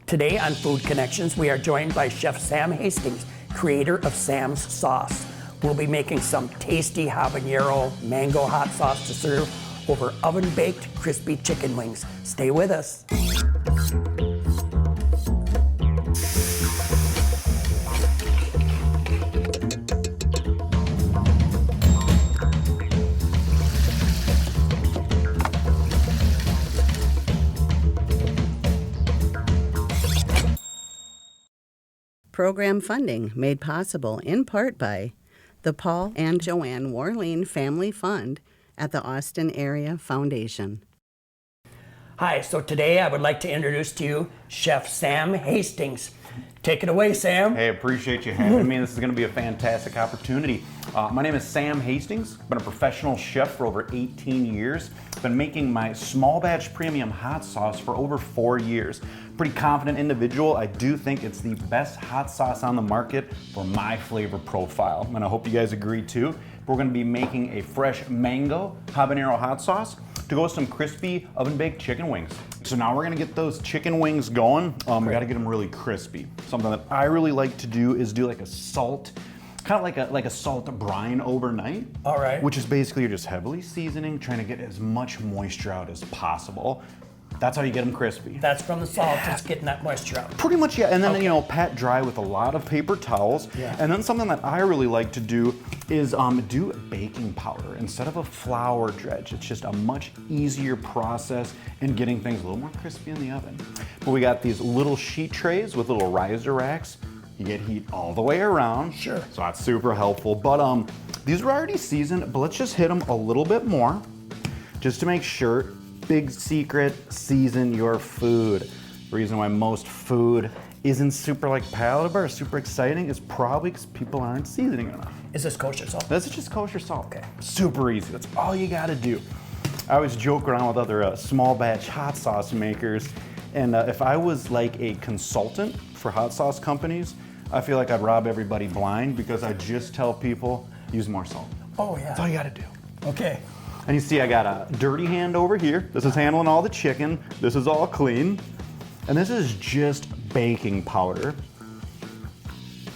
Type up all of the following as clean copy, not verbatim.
Today on Food Connections, we are joined by Chef Sam Hastings, creator of Sam's Sauce. We'll be making some tasty habanero mango hot sauce to serve over oven-baked crispy chicken wings. Stay with us. Program funding made possible in part by the Paul and Joanne Warleen Family Fund at the Austin Area Foundation. Hi, so today I would like to introduce to you Chef Sam Hastings. Take it away, Sam. Hey, appreciate you having me. This is going to be a fantastic opportunity. My name is Sam Hastings. Been a professional chef for over 18 years. Been making my small batch premium hot sauce for over 4 years. Pretty confident individual. I do think it's the best hot sauce on the market for my flavor profile, and I hope you guys agree too. We're going to be making a fresh mango habanero hot sauce to go with some crispy oven-baked chicken wings. So now we're gonna get those chicken wings going. We gotta get them really crispy. Something that I really like to do is do like a salt, kind of like a salt brine overnight. All right. Which is basically you're just heavily seasoning, trying to get as much moisture out as possible. That's how you get them crispy. That's from the salt, just getting that moisture out. Pretty much, yeah. And then, you know, pat dry with a lot of paper towels. Yeah. And then something that I really like to do is do baking powder instead of a flour dredge. It's just a much easier process in getting things a little more crispy in the oven. But we got these little sheet trays with little riser racks. You get heat all the way around. Sure. So that's super helpful. But these are already seasoned, but let's just hit them a little bit more just to make sure. Big secret, season your food. The reason why most food isn't super like palatable or super exciting is probably because people aren't seasoning enough. Is this kosher salt? This is just kosher salt. Okay. Super easy, that's all you gotta do. I always joke around with other small batch hot sauce makers, and if I was like a consultant for hot sauce companies, I feel like I'd rob everybody blind because I just tell people, use more salt. Oh yeah. That's all you gotta do. Okay. And you see I got a dirty hand over here. This is handling all the chicken. This is all clean. And this is just baking powder.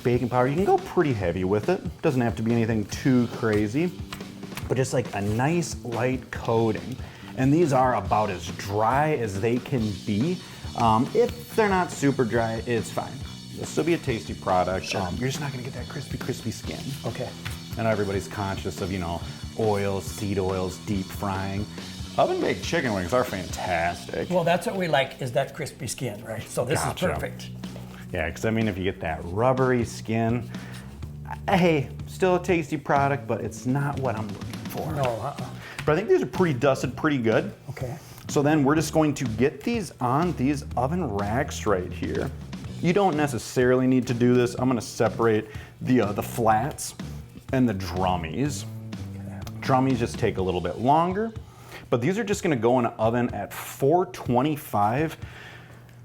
Baking powder, you can go pretty heavy with it. Doesn't have to be anything too crazy, but just like a nice light coating. And these are about as dry as they can be. If they're not super dry, it's fine. It'll still be a tasty product. Sure. You're just not gonna get that crispy skin. Okay. I know everybody's conscious of, you know, oils, seed oils, deep frying. Oven-baked chicken wings are fantastic. Well, that's what we like, is that crispy skin, right? So this is perfect. Yeah, because I mean, if you get that rubbery skin, hey, still a tasty product, but it's not what I'm looking for. No, But I think these are pretty dusted pretty good. Okay. So then we're just going to get these on these oven racks right here. You don't necessarily need to do this. I'm gonna separate the flats and the drummies. Drummies just take a little bit longer, but these are just gonna go in an oven at 425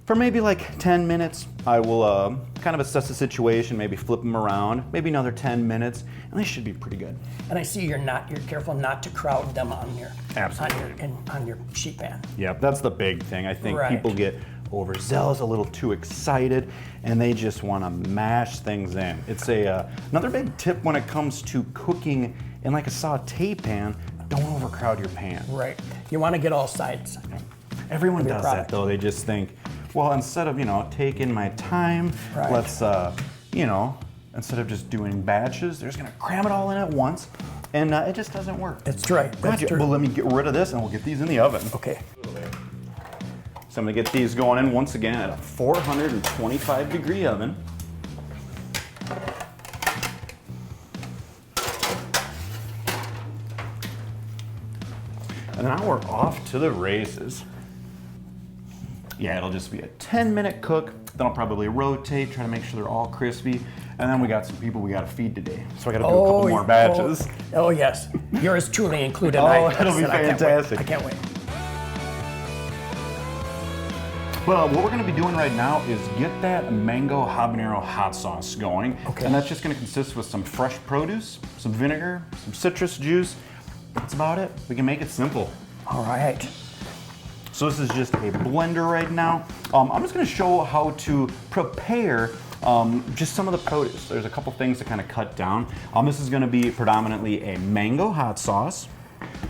for maybe like 10 minutes. I will kind of assess the situation, maybe flip them around, maybe another 10 minutes, and they should be pretty good. And I see you're careful not to crowd them on your Absolutely. on your sheet pan. Yep, that's the big thing. I think Right. people get overzealous, a little too excited, and they just want to mash things in. It's another big tip when it comes to cooking in like a saute pan. Don't overcrowd your pan. Right. You want to get all sides. Everyone does product. that though. They just think, well, instead of taking my time, Right. let's instead of just doing batches, they're just gonna cram it all in at once, and it just doesn't work. That's right. That's Gotcha. true. Well, let me get rid of this, and we'll get these in the oven. Okay. So I'm gonna get these going in once again at a 425-degree oven. And now we're off to the races. Yeah, it'll just be a 10-minute cook. Then I'll probably rotate, try to make sure they're all crispy. And then we got some people we gotta feed today. So I gotta do a couple more batches. Oh yes. Yours truly included. Oh, it'll be fantastic. I can't wait. Well, what we're gonna be doing right now is get that mango habanero hot sauce going. Okay. And that's just gonna consist with some fresh produce, some vinegar, some citrus juice. That's about it. We can make it simple. All right. So this is just a blender right now. I'm just gonna show how to prepare just some of the produce. There's a couple things to kind of cut down. This is gonna be predominantly a mango hot sauce.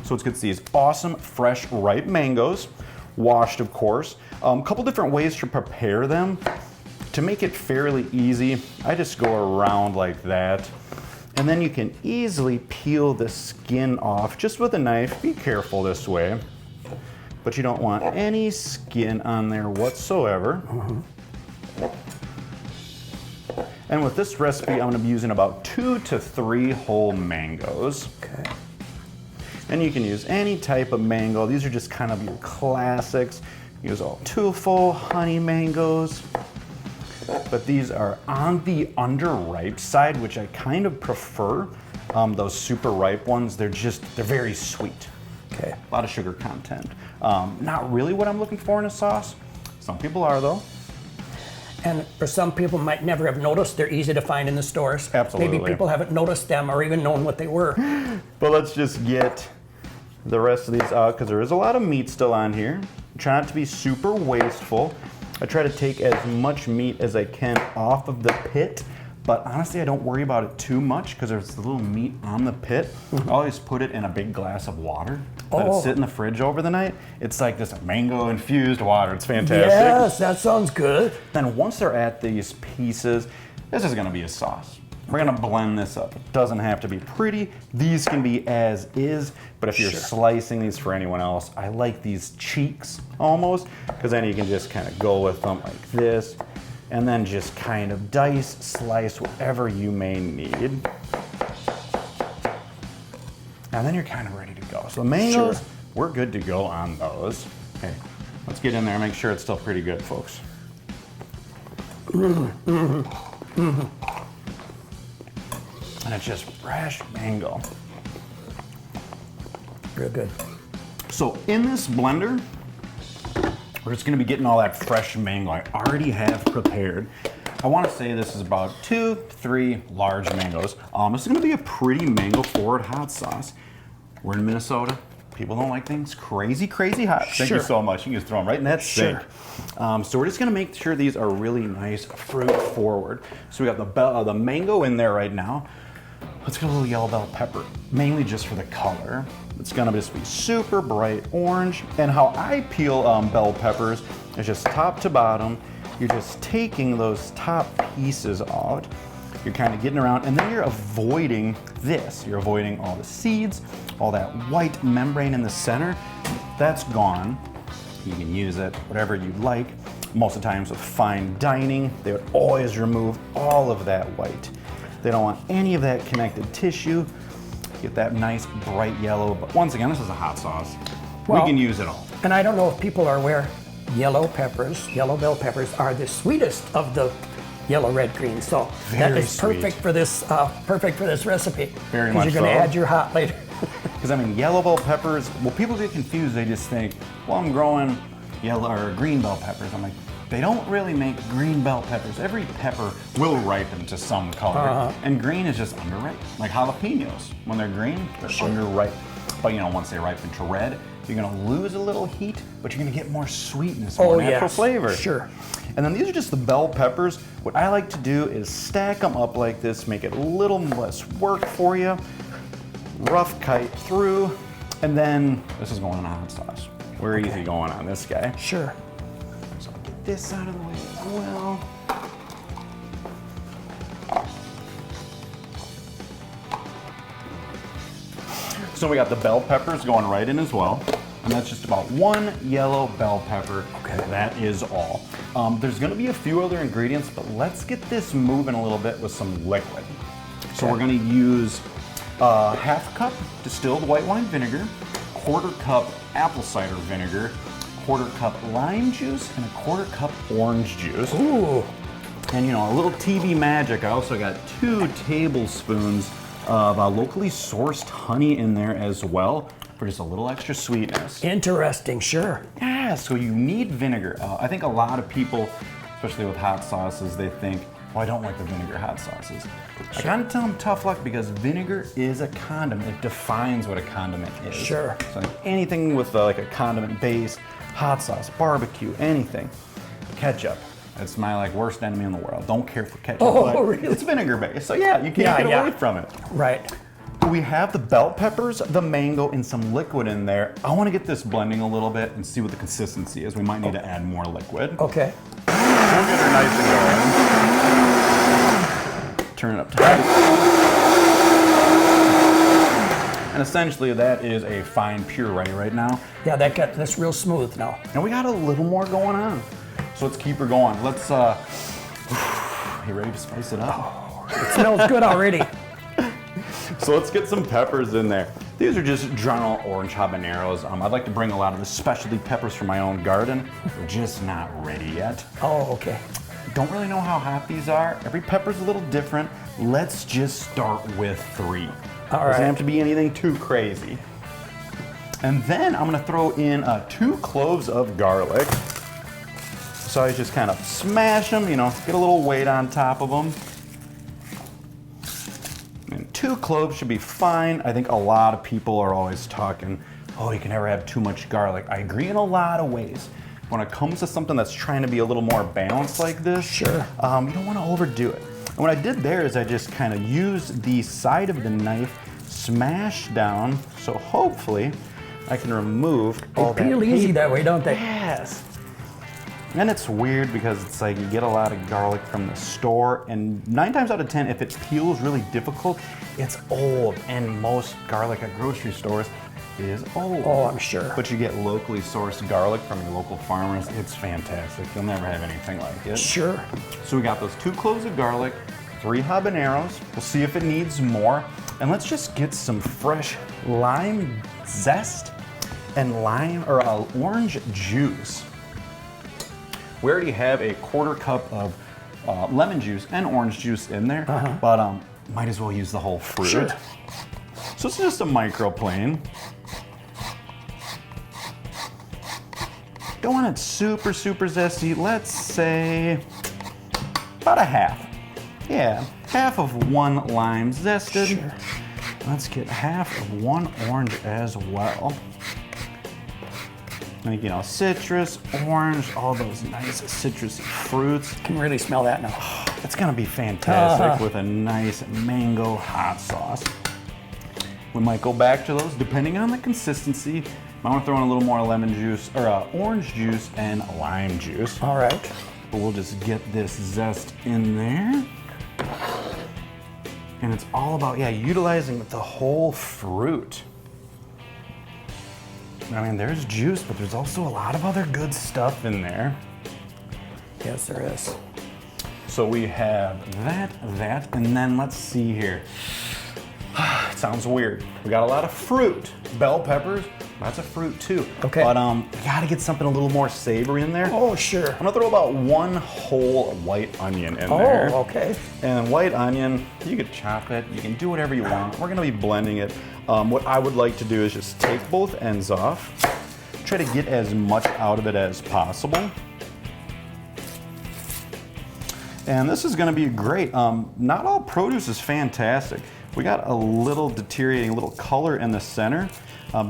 So let's get these awesome, fresh, ripe mangoes, washed of course. A couple different ways to prepare them. To make it fairly easy, I just go around like that. And then you can easily peel the skin off just with a knife. Be careful this way. But you don't want any skin on there whatsoever. And with this recipe, I'm gonna be using about 2 to 3 whole mangoes. Okay. And you can use any type of mango. These are just kind of your classics. Use all 2 full honey mangoes. But these are on the underripe side, which I kind of prefer. Those super ripe ones, they're very sweet. Okay. A lot of sugar content. Not really what I'm looking for in a sauce. Some people are though. And for some people might never have noticed, they're easy to find in the stores. Absolutely. Maybe people haven't noticed them or even known what they were. But let's just get the rest of these out because there is a lot of meat still on here. Try not to be super wasteful. I try to take as much meat as I can off of the pit, but honestly I don't worry about it too much because there's a little meat on the pit. I always put it in a big glass of water. Let it sit in the fridge over the night. It's like this mango infused water. It's fantastic. Yes, that sounds good. Then once they're at these pieces, this is gonna be a sauce. We're gonna blend this up. It doesn't have to be pretty. These can be as is, but if you're slicing these for anyone else, I like these cheeks almost, because then you can just kind of go with them like this, and then just kind of dice, slice, whatever you may need. And then you're kind of ready to go. So the mangoes, we're good to go on those. Okay, let's get in there and make sure it's still pretty good, folks. And it's just fresh mango. Real good. So in this blender, we're just gonna be getting all that fresh mango I already have prepared. I wanna say this is about 2, 3 large mangoes. This is gonna be a pretty mango forward hot sauce. We're in Minnesota. People don't like things crazy hot. Thank you so much. You can just throw them right in that sink. So we're just gonna make sure these are really nice fruit forward. So we got the mango in there right now. Let's get a little yellow bell pepper, mainly just for the color. It's gonna just be super bright orange. And how I peel bell peppers is just top to bottom. You're just taking those top pieces out. You're kind of getting around, and then you're avoiding this. You're avoiding all the seeds, all that white membrane in the center. That's gone. You can use it whatever you like. Most of the times with fine dining, they would always remove all of that white. They don't want any of that connected tissue. Get that nice bright yellow. But once again, this is a hot sauce. Well, we can use it all. And I don't know if people are aware, yellow peppers, yellow bell peppers are the sweetest of the yellow, red, green. So that Very is perfect for this recipe. Very much Because you're going to so. add your hot later. Because I mean, yellow bell peppers, well, people get confused. They just think, well, I'm growing yellow or green bell peppers. I'm like, they don't really make green bell peppers. Every pepper will ripen to some color. And green is just underripe. Like jalapenos, when they're green, they're underripe. But you know, once they ripen to red, you're gonna lose a little heat, but you're gonna get more sweetness, more natural flavor. Sure. And then these are just the bell peppers. What I like to do is stack them up like this, make it a little less work for you. Rough kite through, and then this is going in a hot sauce. We're easy going on this guy. Sure. So I'll get this out of the way as well. So we got the bell peppers going right in as well. And that's just about 1 yellow bell pepper. Okay. That is all. There's gonna be a few other ingredients, but let's get this moving a little bit with some liquid. So we're gonna use half cup distilled white wine vinegar, 1/4 cup apple cider vinegar, 1/4 cup lime juice, and 1/4 cup orange juice. Ooh. And you know, a little TV magic, I also got 2 tablespoons of locally sourced honey in there as well for just a little extra sweetness. Interesting, sure. Yeah, so you need vinegar. I think a lot of people, especially with hot sauces, they think, Oh, I don't like the vinegar hot sauces. I gotta tell them tough luck because vinegar is a condiment. It defines what a condiment is. Sure. So like anything with like a condiment base, hot sauce, barbecue, anything. Ketchup. It's my like worst enemy in the world. Don't care for ketchup. Oh, but really? It's vinegar based, so yeah, you can't get away from it. Right. We have the bell peppers, the mango, and some liquid in there. I want to get this blending a little bit and see what the consistency is. We might need to add more liquid. Okay. We'll get her nice and going. Turn it up to high. And essentially that is a fine puree right now. Yeah, that got this real smooth now. And we got a little more going on. So let's keep her going. Let's, you ready to spice it up? It smells good already. So let's get some peppers in there. These are just general orange habaneros. I'd like to bring a lot of the specialty peppers from my own garden. We're just not ready yet. Oh, okay. Don't really know how hot these are. Every pepper's a little different. Let's just start with 3. All right. Doesn't have to be anything too crazy. And then I'm gonna throw in 2 cloves of garlic. So I just kind of smash them, get a little weight on top of them. And 2 cloves should be fine. I think a lot of people are always talking, oh, you can never have too much garlic. I agree in a lot of ways. When it comes to something that's trying to be a little more balanced like this, sure, you don't want to overdo it. And what I did there is I just kind of used the side of the knife, smash down, so hopefully I can remove all that peel easy paper. that way, don't they? Yes. And it's weird because it's like you get a lot of garlic from the store, and 9 times out of 10, if it peels really difficult, it's old. And most garlic at grocery stores is old. Oh, I'm sure. But you get locally sourced garlic from your local farmers. It's fantastic. You'll never have anything like it. Sure. So we got those 2 cloves of garlic, 3 habaneros. We'll see if it needs more. And let's just get some fresh lime zest and orange juice. We already have a 1/4 cup of lemon juice and orange juice in there, but might as well use the whole fruit. Sure. So it's just a microplane. Don't want it super, super zesty. Let's say about a half. Yeah, half of 1 lime zested. Sure. Let's get half of 1 orange as well. I think, citrus, orange, all those nice citrusy fruits. Can really smell that now. It's gonna be fantastic with a nice mango hot sauce. We might go back to those depending on the consistency. I want to throw in a little more lemon juice, or orange juice and lime juice. All right. But we'll just get this zest in there. And it's all about, utilizing the whole fruit. I mean, there's juice, but there's also a lot of other good stuff in there. Yes, there is. So we have that, and then let's see here. It sounds weird. We got a lot of fruit. Bell peppers, that's a fruit too. Okay. But you gotta get something a little more savory in there. Oh, sure. I'm gonna throw about 1 whole white onion in there. Oh, okay. And white onion, you could chop it, you can do whatever you want. We're gonna be blending it. What I would like to do is just take both ends off, try to get as much out of it as possible. And this is gonna be great. Not all produce is fantastic. We got a little deteriorating, a little color in the center.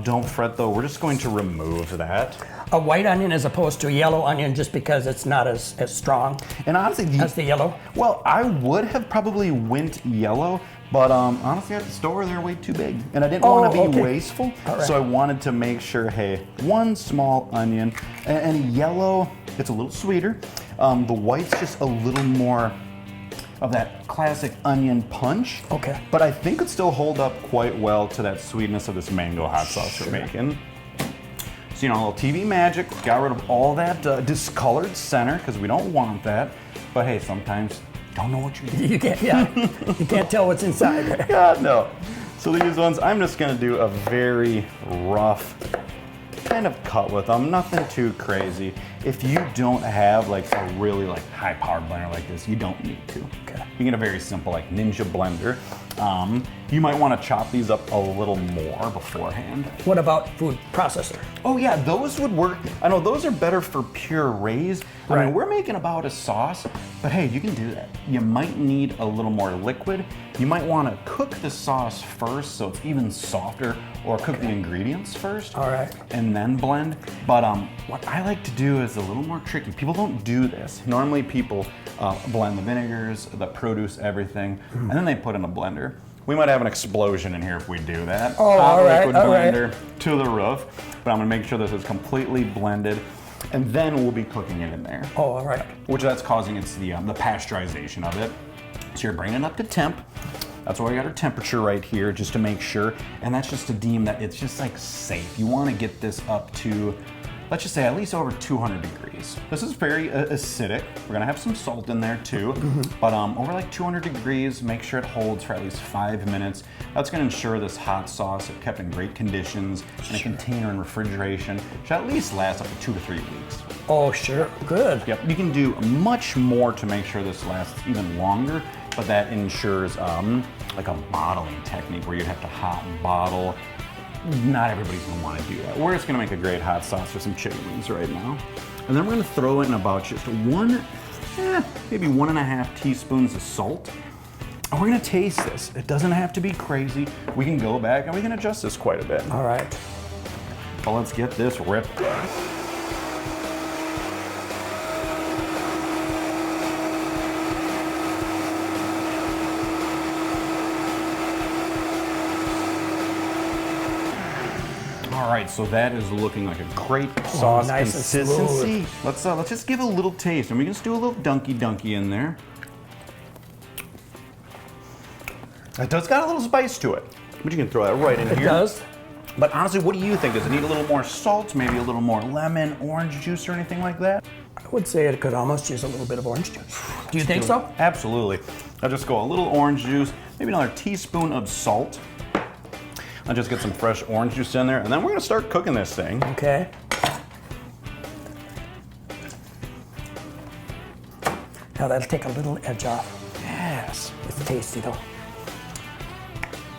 Don't fret though, we're just going to remove that. A white onion as opposed to a yellow onion just because it's not as strong And honestly, as the yellow? well, I would have probably went yellow, but honestly at the store they're way too big. And I didn't want to be okay. wasteful, All right. so I wanted to make sure, hey, 1 small onion, and yellow, it's a little sweeter. The white's just a little more of that classic onion punch. Okay. But I think it still hold up quite well to that sweetness of this mango hot sauce we're making. So, a little TV magic, got rid of all that discolored center, because we don't want that. But hey, sometimes you don't know what you're doing. You can't, you can't tell what's inside. God, no. So these ones, I'm just gonna do a very rough kind of cut with them, nothing too crazy. If you don't have like a really like high powered blender like this, you don't need to. Okay. You can get a very simple like Ninja blender. You might want to chop these up a little more beforehand. What about food processor? Oh yeah, those would work. I know those are better for purees. I Right. mean, we're making about a sauce, but hey, you can do that. You might need a little more liquid. You might want to cook the sauce first so it's even softer, or cook the ingredients first. All right. And then blend. But what I like to do is a little more tricky. People don't do this. Normally people blend the vinegars, the produce, everything, and then they put in a blender. We might have an explosion in here if we do that. Oh, all right, Liquid all right. blender to the roof. But I'm gonna make sure this is completely blended, and then we'll be cooking it in there. Oh, all right. Which that's causing it's the pasteurization of it. So you're bringing it up to temp. That's why we got our temperature right here, just to make sure. And that's just to deem that it's just like safe. You want to get this up to, let's just say at least over 200 degrees. This is very acidic. We're gonna have some salt in there too. But over like 200 degrees, make sure it holds for at least 5 minutes. That's gonna ensure this hot sauce is kept in great conditions in a container in refrigeration. Should at least last up to 2 to 3 weeks. Oh, sure. Good. Yep, you can do much more to make sure this lasts even longer, but that ensures like a bottling technique where you'd have to hot bottle. Not everybody's gonna wanna do that. We're just gonna make a great hot sauce for some chicken wings right now. And then we're gonna throw in about just maybe 1.5 teaspoons of salt. And we're gonna taste this. It doesn't have to be crazy. We can go back and we can adjust this quite a bit. All right. But let's get this ripped. All right, so that is looking like a great sauce nice and consistency. Let's just give it a little taste, and we can just do a little dunky in there. It does got a little spice to it, but you can throw that right in here. It does. But honestly, what do you think? Does it need a little more salt, maybe a little more lemon, orange juice, or anything like that? I would say it could almost use a little bit of orange juice. Do you think so? Absolutely. I'll just go a little orange juice, maybe another teaspoon of salt. I'll just get some fresh orange juice in there, and then we're gonna start cooking this thing. Okay. Now that'll take a little edge off. Yes. It's tasty though.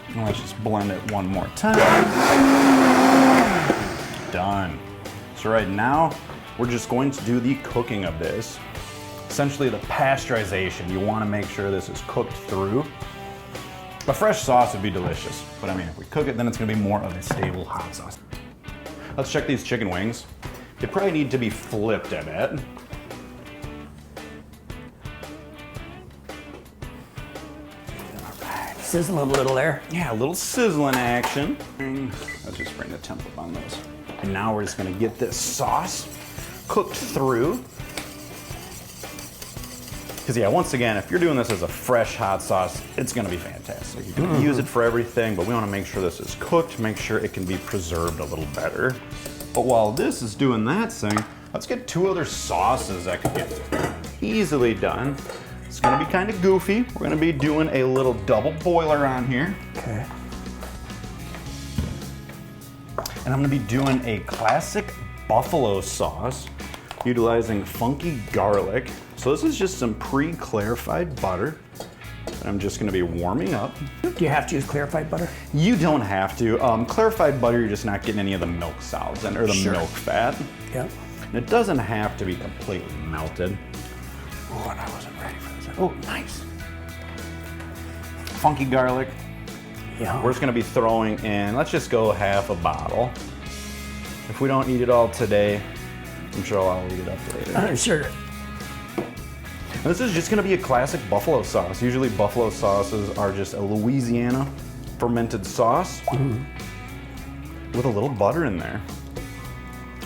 And let's just blend it one more time. Done. So right now, we're just going to do the cooking of this. Essentially the pasteurization. You wanna make sure this is cooked through. A fresh sauce would be delicious, but I mean, if we cook it, then it's gonna be more of a stable hot sauce. Let's check these chicken wings. They probably need to be flipped, I bet. Sizzling a little there. Yeah, a little sizzling action. Let's just bring the temp up on those. And now we're just gonna get this sauce cooked through. Because yeah, once again, if you're doing this as a fresh hot sauce, it's gonna be fantastic. You can use it for everything, but we wanna make sure this is cooked, make sure it can be preserved a little better. But while this is doing that thing, let's get 2 other sauces that could get easily done. It's gonna be kind of goofy. We're gonna be doing a little double boiler on here. Okay. And I'm gonna be doing a classic buffalo sauce utilizing funky garlic. So this is just some pre-clarified butter. I'm just gonna be warming up. Do you have to use clarified butter? You don't have to. Clarified butter, you're just not getting any of the milk solids or the Sure. milk fat. Yeah. And it doesn't have to be completely melted. Oh, and I wasn't ready for this. Oh, nice. Funky garlic. Yeah. We're just gonna be throwing in, let's just go half a bottle. If we don't eat it all today, I'm sure I'll eat it up later. Sure. And this is just gonna be a classic buffalo sauce. Usually buffalo sauces are just a Louisiana fermented sauce with a little butter in there.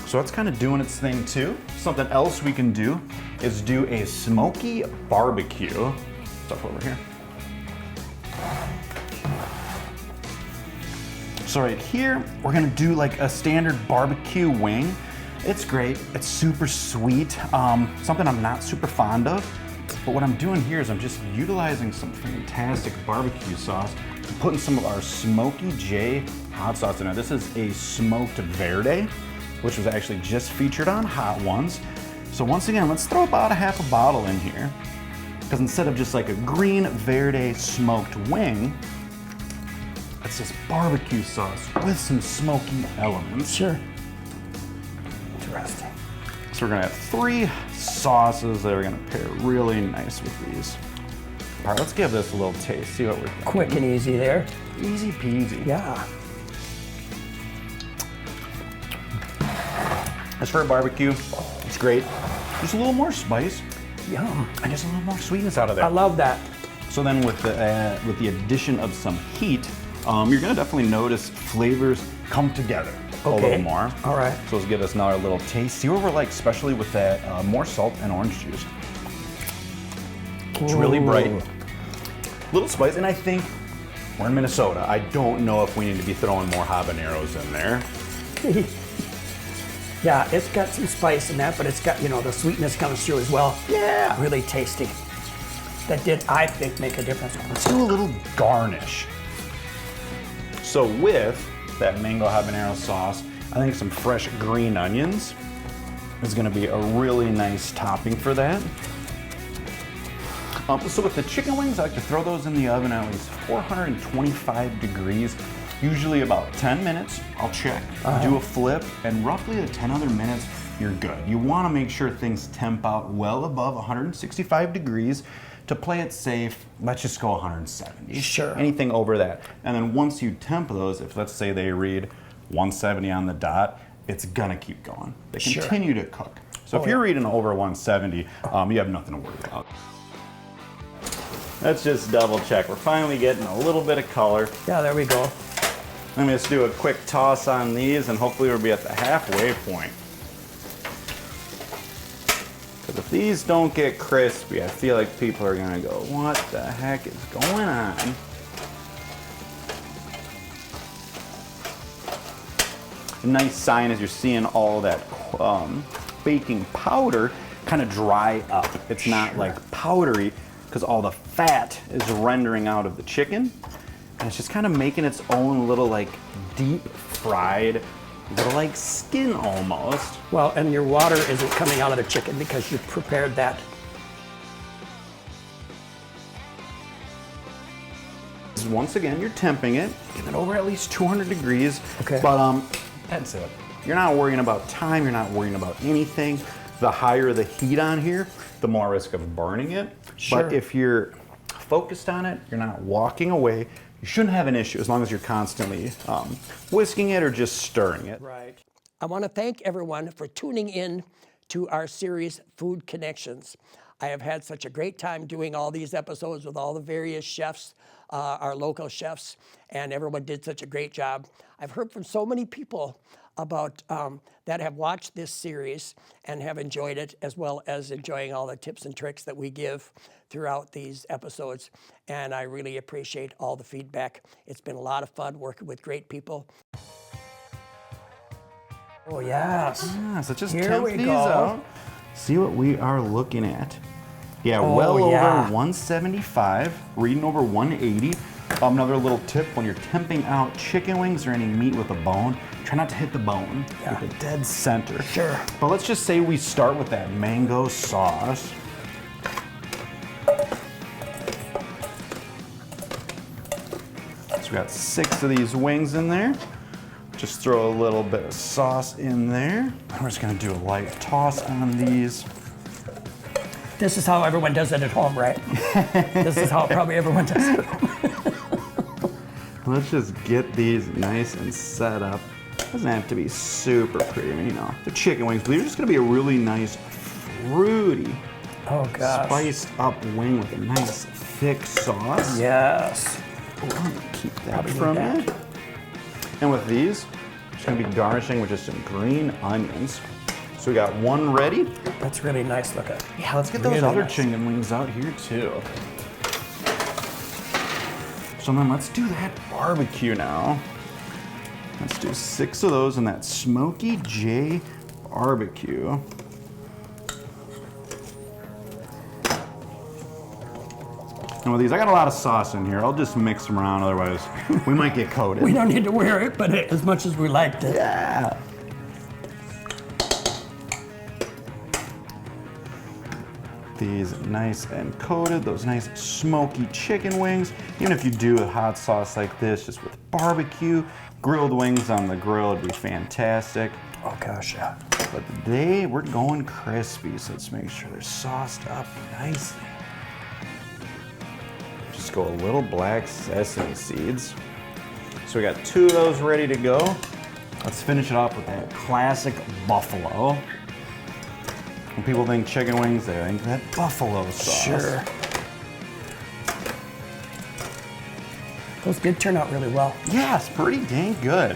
So that's kind of doing its thing too. Something else we can do is do a smoky barbecue. Stuff over here. So right here, we're gonna do like a standard barbecue wing. It's great, it's super sweet, something I'm not super fond of. But what I'm doing here is I'm just utilizing some fantastic barbecue sauce, putting some of our Smoky J hot sauce in it. This is a smoked verde, which was actually just featured on Hot Ones. So once again, let's throw about a half a bottle in here. Because instead of just like a green verde smoked wing, it's this barbecue sauce with some smoky elements. Sure. Interesting. So we're gonna have 3 sauces that are gonna pair really nice with these. All right, let's give this a little taste, see what we're thinking. Quick and easy there. Easy peasy. Yeah. As for a barbecue, it's great. Just a little more spice Yum. and just a little more sweetness out of I there. love that. So then with the addition of some heat, you're gonna definitely notice flavors come together a little more. All right. So let's give us another little taste. See what we're like, especially with that more salt and orange juice. It's really bright, little spice, and I think we're in Minnesota. I don't know if we need to be throwing more habaneros in there. Yeah, it's got some spice in that, but it's got, the sweetness comes through as well. Yeah. Really tasty. That did, I think, make a difference. Let's do a little garnish. So with that mango habanero sauce, I think some fresh green onions is gonna be a really nice topping for that. So with the chicken wings, I like to throw those in the oven at least 425 degrees, usually about 10 minutes. I'll check, do a flip, and roughly at 10 other minutes, you're good. You wanna make sure things temp out well above 165 degrees. To play it safe, let's just go 170. Sure. Anything over that. And then once you temp those, if let's say they read 170 on the dot, it's gonna keep going. They Sure. continue to cook. So if you're reading over 170, you have nothing to worry about. Let's just double check. We're finally getting a little bit of color. Yeah, there we go. Let me just do a quick toss on these and hopefully we'll be at the halfway point. Because if these don't get crispy, I feel like people are gonna go, what the heck is going on? A nice sign is you're seeing all that baking powder kind of dry up. It's not like powdery because all the fat is rendering out of the chicken. And it's just kind of making its own little like deep fried, little like skin almost. Well, and your water isn't coming out of the chicken because you've prepared that. Once again, you're temping it, get it over at least 200 degrees. Okay. But that's it. You're not worrying about time, you're not worrying about anything. The higher the heat on here, the more risk of burning it. Sure. But if you're focused on it, you're not walking away, you shouldn't have an issue as long as you're constantly whisking it or just stirring it. Right. I want to thank everyone for tuning in to our series, Food Connections. I have had such a great time doing all these episodes with all the various chefs, our local chefs, and everyone did such a great job. I've heard from so many people about that have watched this series and have enjoyed it, as well as enjoying all the tips and tricks that we give throughout these episodes. And I really appreciate all the feedback. It's been a lot of fun working with great people. Oh, yes. Yeah, so just Here temp we these go. out. See what we are looking at. Yeah, Oh, well yeah. over 175, reading over 180. Another little tip, when you're temping out chicken wings or any meat with a bone, try not to hit the bone. Yeah. Hit the dead center. Sure. But let's just say we start with that mango sauce. So we got 6 of these wings in there. Just throw a little bit of sauce in there. And we're just gonna do a light toss on these. This is how everyone does it at home, right? This is how probably everyone does it. Let's just get these nice and set up. Doesn't have to be super pretty, I mean, the chicken wings, but they're just gonna be a really nice, fruity, Oh, gosh. spiced up wing with a nice thick sauce. Yes. I'm gonna keep that Probably need from that. you. And with these, I'm just gonna be garnishing with just some green onions. So we got one ready. That's really nice looking. Yeah, let's get those Really other nice. chicken wings out here too. So then let's do that barbecue now. Let's do 6 of those in that Smoky J barbecue. And with these, I got a lot of sauce in here. I'll just mix them around, otherwise we might get coated. We don't need to wear it, but as much as we liked it. Yeah. these nice and coated, those nice smoky chicken wings. Even if you do a hot sauce like this, just with barbecue, grilled wings on the grill would be fantastic. Oh gosh, yeah. But today we're going crispy, so let's make sure they're sauced up nicely. Just go a little black sesame seeds. So we got 2 of those ready to go. Let's finish it off with that classic buffalo. When people think chicken wings, they think that buffalo sauce. Sure. Those did turn out really well. Yeah, it's pretty dang good.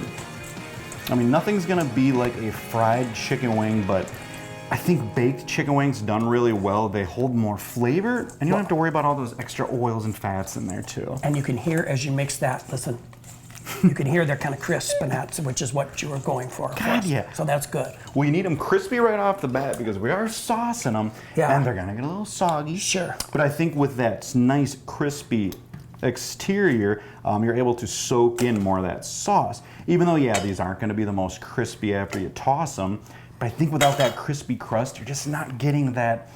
I mean, nothing's gonna be like a fried chicken wing, but I think baked chicken wings done really well, they hold more flavor, and you don't have to worry about all those extra oils and fats in there too. And you can hear as you mix that, listen, you can hear they're kind of crisp, and that's which is what you were going for. God, yeah. So that's good. Well, you need them crispy right off the bat because we are saucing them, Yeah. and they're gonna get a little soggy. Sure. But I think with that nice crispy exterior, you're able to soak in more of that sauce. Even though, yeah, these aren't gonna be the most crispy after you toss them, but I think without that crispy crust, you're just not getting that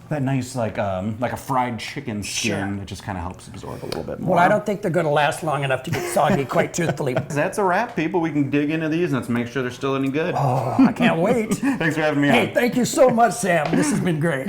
nice, like a fried chicken skin. Sure. It just kind of helps absorb a little bit more. Well, I don't think they're going to last long enough to get soggy, quite truthfully. That's a wrap, people. We can dig into these and let's make sure they're still any good. Oh, I can't wait. Thanks for having me Hey, on. thank you so much, Sam. This has been great.